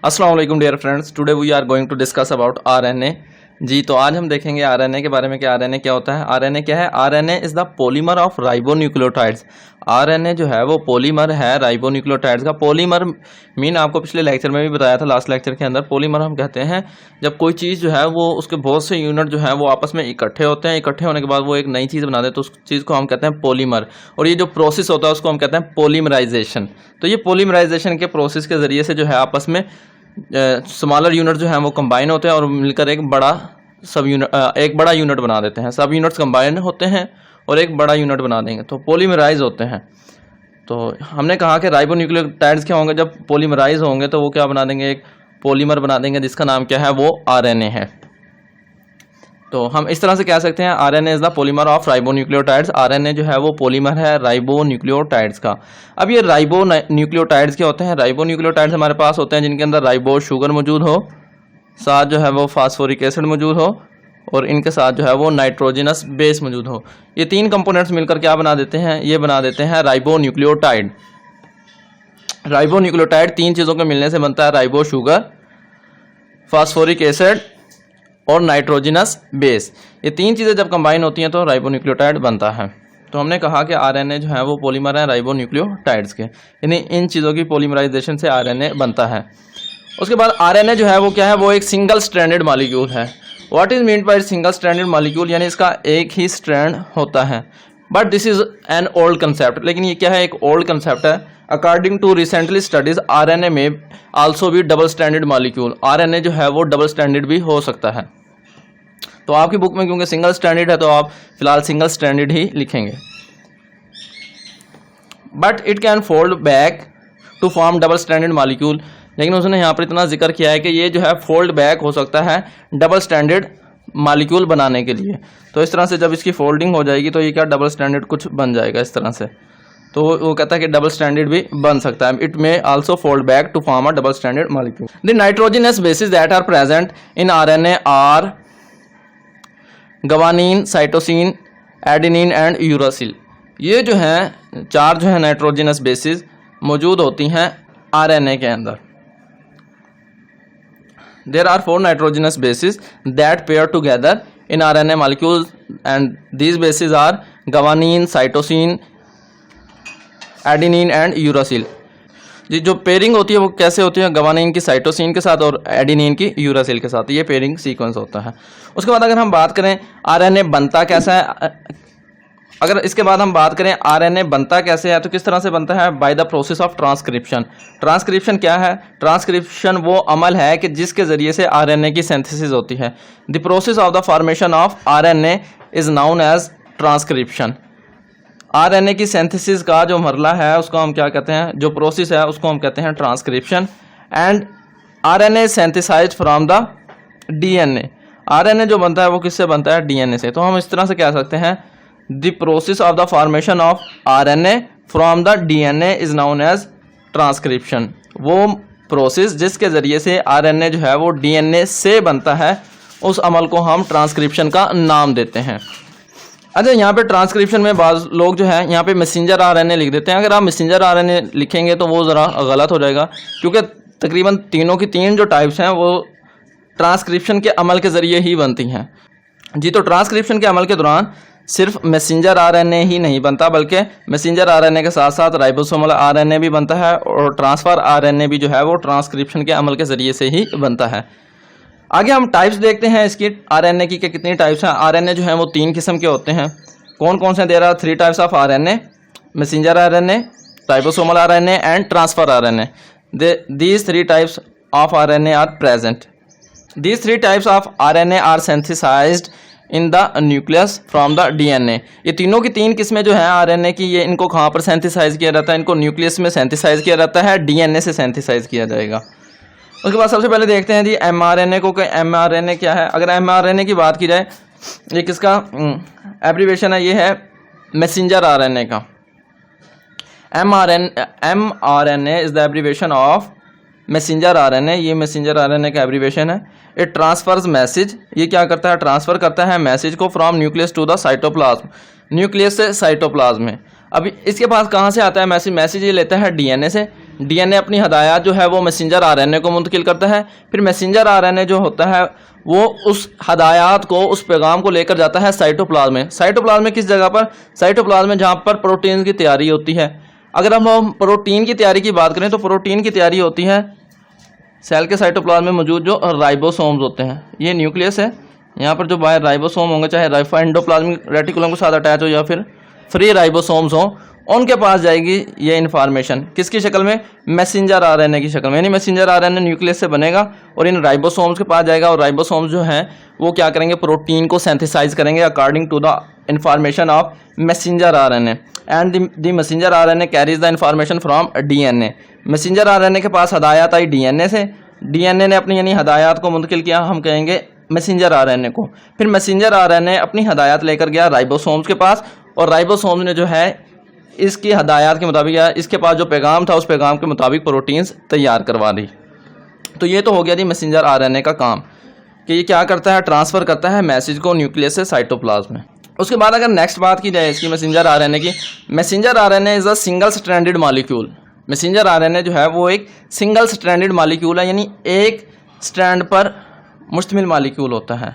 अस्सलाम वालेकुम dear friends, today we are going to discuss about RNA. जी तो आज हम देखेंगे आरएनए के बारे में कि आरएनए क्या होता है। आरएनए क्या है? RNA is the polymer of ribonucleotides. RNA जो है वो पॉलीमर है राइबोन्यूक्लियोटाइड्स का। पॉलीमर मीन आपको पिछले लेक्चर में भी बताया था, लास्ट लेक्चर के अंदर। पॉलीमर हम कहते हैं जब कोई चीज़ जो है वो उसके बहुत से यूनिट जो है वो आपस में इकट्ठे होते हैं, इकट्ठे होने के बाद वो एक नई चीज़ बना देते हैं, तो उस चीज़ को हम कहते हैं पॉलीमर। और ये जो प्रोसेस होता है उसको हम कहते हैं पॉलीमराइजेशन। तो ये पॉलीमराइजेशन के प्रोसेस के ज़रिए से जो है आपस में स्मॉलर यूनिट जो है वो कंबाइन होते हैं और मिलकर एक बड़ा एक बड़ा यूनिट बना देते हैं। सब यूनिट्स कंबाइन होते हैं और एक बड़ा यूनिट बना देंगे, तो पॉलीमराइज होते हैं। तो हमने कहा कि राइबोन्यूक्लियोटाइड्स क्या होंगे? जब पॉलीमराइज होंगे तो वो क्या बना देंगे? एक पॉलीमर बना देंगे जिसका नाम क्या है? वो आरएनए है। तो हम इस तरह से कह सकते हैं RNA is the polymer of ribonucleotides. RNA जो है वो पॉलीमर है राइबोन्यूक्लियोटाइड्स का। अब ये राइबोन्यूक्लियोटाइड्स क्या होते हैं? राइबोन्यूक्लियोटाइड्स हमारे पास होते हैं जिनके अंदर राइबो शुगर मौजूद हो, साथ जो है वो फास्फोरिक एसिड मौजूद हो और इनके साथ जो है वो नाइट्रोजनस बेस मौजूद हो। ये तीन कंपोनेंट्स मिलकर क्या बना देते हैं? ये बना देते हैं राइबोन्यूक्लियोटाइड। राइबोन्यूक्लियोटाइड तीन चीज़ों के मिलने से बनता है: राइबो शुगर, फास्फोरिक एसिड और नाइट्रोजनस बेस। ये तीन चीज़ें जब कंबाइन होती हैं तो राइबोन्यूक्लियोटाइड बनता है। तो हमने कहा कि आरएनए जो है वो पॉलीमर है राइबोन्यूक्लियोटाइड्स के, यानी इन चीज़ों की पॉलीमराइजेशन से आरएनए बनता है। उसके बाद आरएनए जो है वो क्या है? वो एक सिंगल स्ट्रैंडेड मॉलिक्यूल है। What is mean by single stranded molecule? यानी इसका एक ही स्ट्रैंड होता है। But this is an old concept. लेकिन ये क्या है? एक ओल्ड कंसेप्ट है। According to recently studies RNA में आल्सो भी डबल स्ट्रैंडेड मॉलिक्यूल। आरएनए जो है वो डबल स्ट्रैंडेड भी हो सकता है। तो आपकी बुक में क्योंकि सिंगल स्ट्रैंडेड है तो आप फिलहाल सिंगल स्ट्रैंडेड ही लिखेंगे। But it can fold back to form double stranded molecule. लेकिन उसने यहाँ पर इतना जिक्र किया है कि ये जो है फोल्ड बैक हो सकता है डबल स्टैंडर्ड मॉलिक्यूल बनाने के लिए। तो इस तरह से जब इसकी फोल्डिंग हो जाएगी तो ये क्या डबल स्टैंडर्ड कुछ बन जाएगा इस तरह से। तो वो कहता है कि डबल स्टैंडर्ड भी बन सकता है। It may also fold back to form a double stranded molecule. The nitrogenous bases that are present in RNA are guanine, cytosine, adenine and uracil. ये जो हैं चार जो है नाइट्रोजनस बेसिस मौजूद होती हैं आरएनए के अंदर। There are four nitrogenous bases that pair together in RNA molecules and these bases are guanine, cytosine, adenine and uracil। जी जो पेयरिंग होती है वो कैसे होती है? गवानीन की साइटोसिन के साथ और एडेनिन की यूरासिल के साथ। ये पेयरिंग सीक्वेंस होता है। उसके बाद अगर हम बात करें आरएनए बनता कैसा है, अगर इसके बाद हम बात करें आरएनए बनता कैसे है तो किस तरह से बनता है? By the process of transcription. Transcription क्या है? ट्रांसक्रिप्शन वो अमल है कि जिसके ज़रिए से आरएनए की सिंथेसिस होती है। The process of the formation of RNA is known as transcription. RNA की सिंथेसिस का जो मरला है उसको हम क्या कहते हैं? जो प्रोसेस है उसको हम कहते हैं transcription. And RNA synthesized from the DNA. RNA जो बनता है वो किससे बनता है? डीएनए से। तो हम इस तरह से कह सकते हैं The process of the formation of RNA from the DNA is known as transcription। वो प्रोसेस जिसके ज़रिए से आरएनए जो है वो डीएनए से बनता है, उस अमल को हम ट्रांसक्रिप्शन का नाम देते हैं। अच्छा, यहाँ पे ट्रांसक्रिप्शन में बाज़ लोग जो है यहाँ पे मैसेंजर आरएनए लिख देते हैं। अगर आप मैसेंजर आरएनए लिखेंगे तो वो ज़रा गलत हो जाएगा, क्योंकि तकरीबन तीनों की तीन जो टाइप्स हैं वो ट्रांसक्रिप्शन के अमल के ज़रिए ही बनती हैं। जी तो ट्रांसक्रिप्शन के अमल के दौरान सिर्फ मैसेंजर आरएनए ही नहीं बनता, बल्कि मैसेंजर आरएनए के साथ साथ राइबोसोमल आरएनए भी बनता है और ट्रांसफर आरएनए भी जो है वो ट्रांसक्रिप्शन के अमल के ज़रिए से ही बनता है। आगे हम टाइप्स देखते हैं इसकी आरएनए की कि कितनी टाइप्स हैं। आरएनए जो है वो तीन किस्म के होते हैं। कौन कौन से? There are three types of RNA: messenger RNA, ribosomal RNA and transfer RNA. These three types of RNA are present. These three types of RNA are synthesized in the nucleus from the DNA. ये तीनों की तीन किस्में जो हैं RNA की, ये इनको कहाँ पर सेंथिसाइज किया जाता है? इनको न्यूक्लियस में सेंथिसाइज किया जाता है, डीएनए से सेंथिसाइज किया जाएगा। उसके बाद सबसे पहले देखते हैं जी एमआरएनए को कि एमआरएनए क्या है। अगर एमआरएनए की बात की जाए, ये किसका एब्रीवेशन है? ये है मैसेंजर आरएनए का। MRNA is the abbreviation of messenger RNA. ये मैसेंजर आरएनए का एब्रीवेशन है। It transfers message. ये क्या करता है? ट्रांसफर करता है मैसेज को from nucleus to the cytoplasm, nucleus से साइटोप्लाज्म में। अब इसके पास कहाँ से आता है मैसेज? मैसेज ये लेता है डीएनए से। डीएनए अपनी हदायत जो है वो मैसेंजर आरएनए को मुंतकिल करता है। फिर मैसेंजर आरएनए जो होता है वो उस हदायत को, उस पैगाम को लेकर जाता है साइटोप्लाज्म में। साइटोप्लाज्म में किस जगह पर? साइटोप्लाज्म में जहाँ पर प्रोटीन की तैयारी होती है। अगर हम प्रोटीन की तैयारी की बात करें तो प्रोटीन की तैयारी होती है सेल के साइटोप्लाज्म में मौजूद जो राइबोसोम्स होते हैं। ये न्यूक्लियस है, यहाँ पर जो बाहर राइबोसोम होंगे, चाहे एंडोप्लाज्मिक रेटिकुलम के साथ अटैच हो या फिर फ्री राइबोसोम्स हो, उनके पास जाएगी ये इन्फॉर्मेशन किसकी शक्ल में? मैसेंजर आरएनए की शक्ल में। यानी मैसेंजर आरएनए न्यूक्लियस से बनेगा और इन राइबोसोम्स के पास जाएगा और राइबोसोम्स जो हैं वो क्या करेंगे? प्रोटीन को सिंथेसाइज करेंगे according to the information of messenger RNA and the messenger RNA carries the information from DNA. Messenger RNA के पास हदायत आई डीएनए से, डीएनए ने अपनी यानी हदायत को मुंतकिल किया, हम कहेंगे मैसेंजर आरएनए को। फिर मैसेंजर आरएनए अपनी हदायत लेकर गया राइबोसोम्स के पास और राइबोसोम्स ने जो है इसकी हदायत के मुताबिक या इसके पास जो पैगाम था उस पैगाम के मुताबिक प्रोटीन्स तैयार करवा दी। तो ये तो हो गया जी मैसेंजर आरएनए का काम कि ये क्या करता है? ट्रांसफ़र करता है मैसेज को न्यूक्लियस से साइटोप्लाज्म में। उसके बाद अगर नेक्स्ट बात की जाए इसकी मैसेंजर आरएनए की, messenger RNA is a single stranded molecule. Messenger RNA जो है वो एक सिंगल स्ट्रैंडेड मॉलिक्यूल है, यानी एक स्ट्रैंड पर मुश्तमिल मॉलिक्यूल होता है।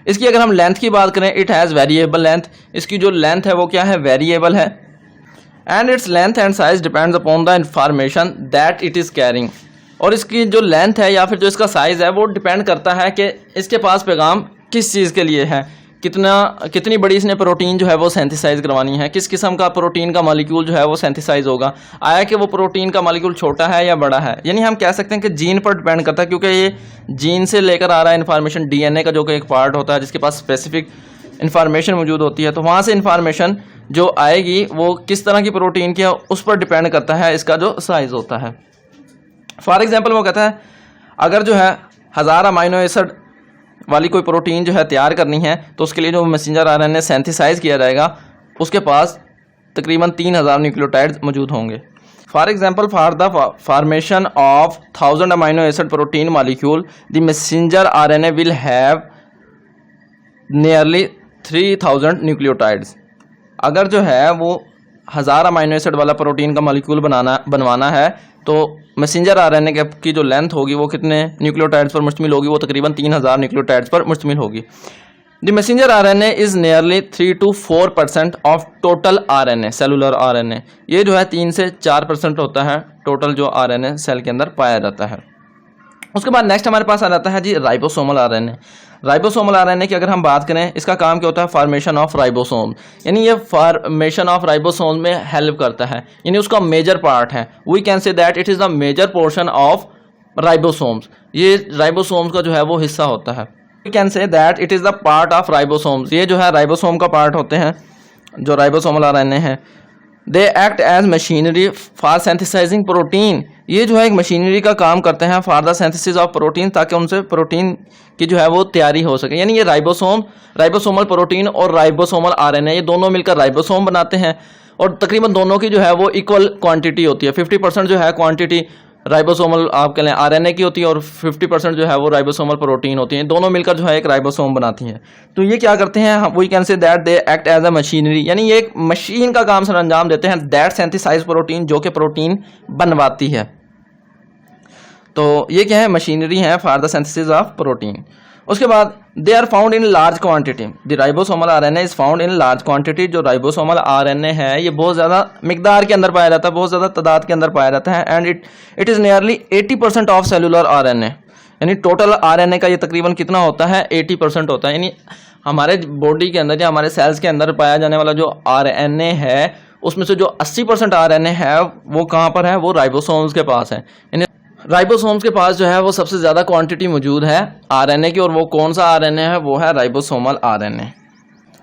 इसकी अगर हम लेंथ की बात करें, इट हैज़ वेरिएबल लेंथ। इसकी जो लेंथ है वो क्या है? वेरिएबल है। And its length and size depends upon the information that it is carrying. और इसकी जो लेंथ है या फिर जो इसका साइज़ है वो डिपेंड करता है कि इसके पास पैगाम किस चीज़ के लिए है, कितनी बड़ी इसने प्रोटीन जो है वो सिंथेसाइज करवानी है, किस किस्म का प्रोटीन का मॉलिक्यूल जो है वो सिंथेसाइज होगा, आया कि वो प्रोटीन का मॉलिक्यूल छोटा है या बड़ा है। यानी हम कह सकते हैं कि जीन पर डिपेंड करता है, क्योंकि ये जीन से लेकर आ रहा है इन्फॉर्मेशन, डीएनए का जो कि एक पार्ट होता है जिसके पास स्पेसिफिक इन्फॉर्मेशन मौजूद होती है, तो वहाँ से इन्फॉर्मेशन जो आएगी वो किस तरह की प्रोटीन की है उस पर डिपेंड करता है इसका जो साइज़ होता है। फॉर एग्जांपल वो कहता है अगर जो है 1000 अमाइनो एसिड वाली कोई प्रोटीन जो है तैयार करनी है तो उसके लिए जो मैसेंजर आरएनए सिंथेसाइज किया जाएगा उसके पास तकरीबन 3000 न्यूक्लियोटाइड्स मौजूद होंगे। For example for the formation of 1000 amino acid protein molecule the messenger RNA will have nearly 3000 nucleotides. अगर जो है वो 1000 अमाइनो एसिड वाला प्रोटीन का मॉलिक्यूल बनवाना है तो मैसेंजर आरएनए की जो लेंथ होगी वो कितने न्यूक्लियोटाइड्स पर मुश्तमिल होगी? वो तकरीबन 3000 न्यूक्लियोटाइड्स पर मुश्तमिल होगी। The messenger RNA is nearly 3 to 4% of total RNA, cellular RNA. ये जो है 3 से 4% होता है टोटल जो आरएनए सेल के अंदर पाया जाता है। उसके बाद नेक्स्ट हमारे पास आ जाता है जी राइबोसोमल आरएनए। राइबोसोमल आरएनए की अगर हम बात करें, इसका काम क्या होता है? फॉर्मेशन ऑफ राइबोसोम, यानी ये फॉर्मेशन ऑफ राइबोसोम में हेल्प करता है, यानी उसका मेजर पार्ट है। We can say that it is the major portion of ribosomes. ये राइबोसोम्स का जो है वो हिस्सा होता है। We can say that it is the part of ribosomes. ये जो है राइबोसोम का पार्ट होते हैं जो राइबोसोमल आरएनए है। They act as machinery for synthesizing protein. ये जो है एक मशीनरी का काम करते हैं for the synthesis of protein, ताकि उनसे प्रोटीन की जो है वो तैयारी हो सके। यानी ये राइबोसोमल प्रोटीन और राइबोसोमल आरएनए ये दोनों मिलकर राइबोसोम बनाते हैं और तकरीबन दोनों की जो है वो इक्वल क्वांटिटी होती है। 50% जो है क्वांटिटी राइबोसोमल आप कह लें आरएनए की होती है और 50% जो है वो राइबोसोमल प्रोटीन होती है। दोनों मिलकर जो है एक राइबोसोम बनाती हैं। तो ये क्या करते हैं? We can say that they act as a machinery, यानी ये एक मशीन का काम सर अंजाम देते हैं दैट सिंथेसाइज प्रोटीन, जो कि प्रोटीन बनवाती है। तो ये क्या है? मशीनरी है for the synthesis of protein. उसके बाद they are found in large quantity. The ribosomal RNA is found in large quantity. जो राइबोसोमल आरएनए है ये बहुत ज़्यादा मिकदार के अंदर पाया जाता है, बहुत ज़्यादा तादाद के अंदर पाया जाता है। And it is nearly 80% of cellular RNA, यानी टोटल आरएनए का ये तकरीबन कितना होता है? 80% होता है। यानी हमारे बॉडी के अंदर या हमारे सेल्स के अंदर पाया जाने वाला जो आरएनए है उसमें से जो 80% आरएनए है वो कहाँ पर है? वो राइबोसोम्स के पास है। यानी राइबोसोम्स के पास जो है वो सबसे ज़्यादा क्वांटिटी मौजूद है आरएनए की, और वो कौन सा आरएनए है? वो है राइबोसोमल आरएनए।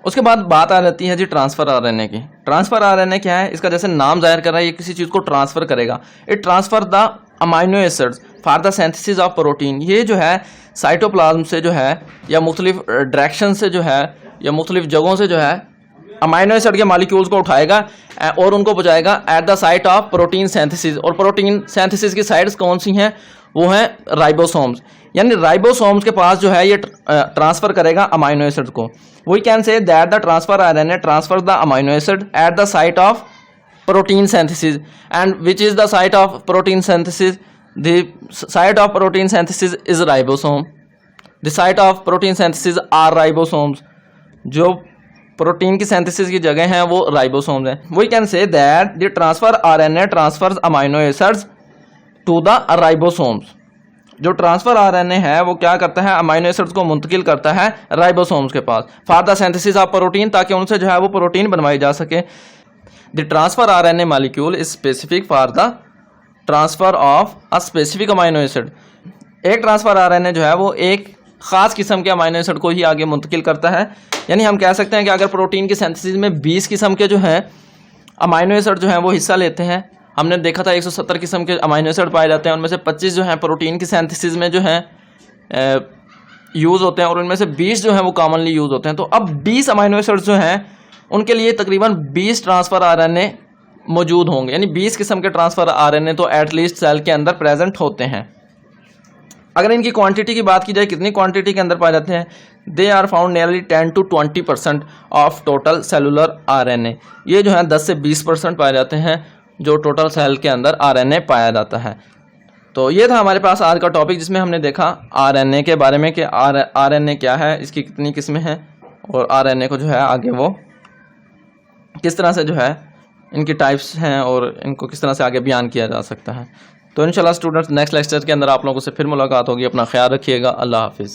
उसके बाद बात आ जाती है जी ट्रांसफ़र आरएनए की। ट्रांसफ़र आरएनए क्या है? इसका जैसे नाम जाहिर कर रहा है, ये किसी चीज़ को ट्रांसफ़र करेगा। It transfer the amino acids for the synthesis of protein. ये जो है साइटोप्लाज्म से जो है या मुख्तलिफ डायरेक्शन से जो है या मुख्तलिफ जगहों से जो है अमाइनो एसिड के मॉलिक्यूल्स को उठाएगा और उनको पहुंचाएगा eight the site of protein synthesis. और प्रोटीन सिंथेसिस की साइट्स कौन सी हैं? वो हैं राइबोसोम्स। यानी राइबोसोम्स के पास जो है ये ट्रांसफ़र करेगा अमाइनो एसिड को। We can say that the transfer RNA transfer the amino acid at the site of protein synthesis. And which is the site of protein synthesis? The site of protein synthesis is ribosome. The site of protein synthesis are ribosomes. जो protein की synthesis की जगह हैं वो ribosomes हैं. We can say that the transfer RNA transfers amino acids to the ribosomes. जो transfer RNA है वो क्या करता है, अमाइनो एसिड्स को मुंतकिल करता है राइबोसोम्स के पास for the synthesis of protein, ताकि उनसे जो है वो प्रोटीन बनवाई जा सके. The transfer RNA molecule is specific for the transfer of a specific amino acid. एक ट्रांसफर आरएनए जो है वो एक ख़ास किस्म के अमाइनो एसिड को ही आगे मुंतकिल करता है. यानी हम कह सकते हैं कि अगर प्रोटीन की सिंथेसिस में 20 किस्म के जो हैं अमाइनो एसिड जो हैं वो हिस्सा लेते हैं, हमने देखा था 170 किस्म के अमाइनो एसिड पाए जाते हैं, उनमें से 25 जो हैं प्रोटीन की सिंथेसिस में जो हैं यूज़ होते हैं और उनमें से 20 जो हैं वो कॉमनली यूज़ होते हैं. तो अब 20 अमाइनो एसिड जो हैं उनके लिए तकरीबन 20 ट्रांसफ़र आरएनए मौजूद होंगे. यानी 20 किस्म के ट्रांसफ़र आरएनए तो एटलीस्ट सेल के अंदर प्रेजेंट होते हैं. अगर इनकी क्वांटिटी की बात की जाए, कितनी क्वांटिटी के अंदर पाए जाते हैं, they are found nearly 10 to 20% of total cellular RNA. ये जो है 10 से 20% पाए जाते हैं जो टोटल सेल के अंदर आरएनए पाया जाता है. तो ये था हमारे पास आज का टॉपिक, जिसमें हमने देखा आरएनए के बारे में कि आरएनए क्या है, इसकी कितनी किस्में हैं और आरएनए को जो है आगे वो किस तरह से जो है इनकी टाइप्स हैं और इनको किस तरह से आगे बयान किया जा सकता है. तो इंशाल्लाह स्टूडेंट्स नेक्स्ट लेक्चर के अंदर आप लोगों से फिर मुलाकात होगी. अपना ख्याल रखिएगा. अल्लाह हाफिज़.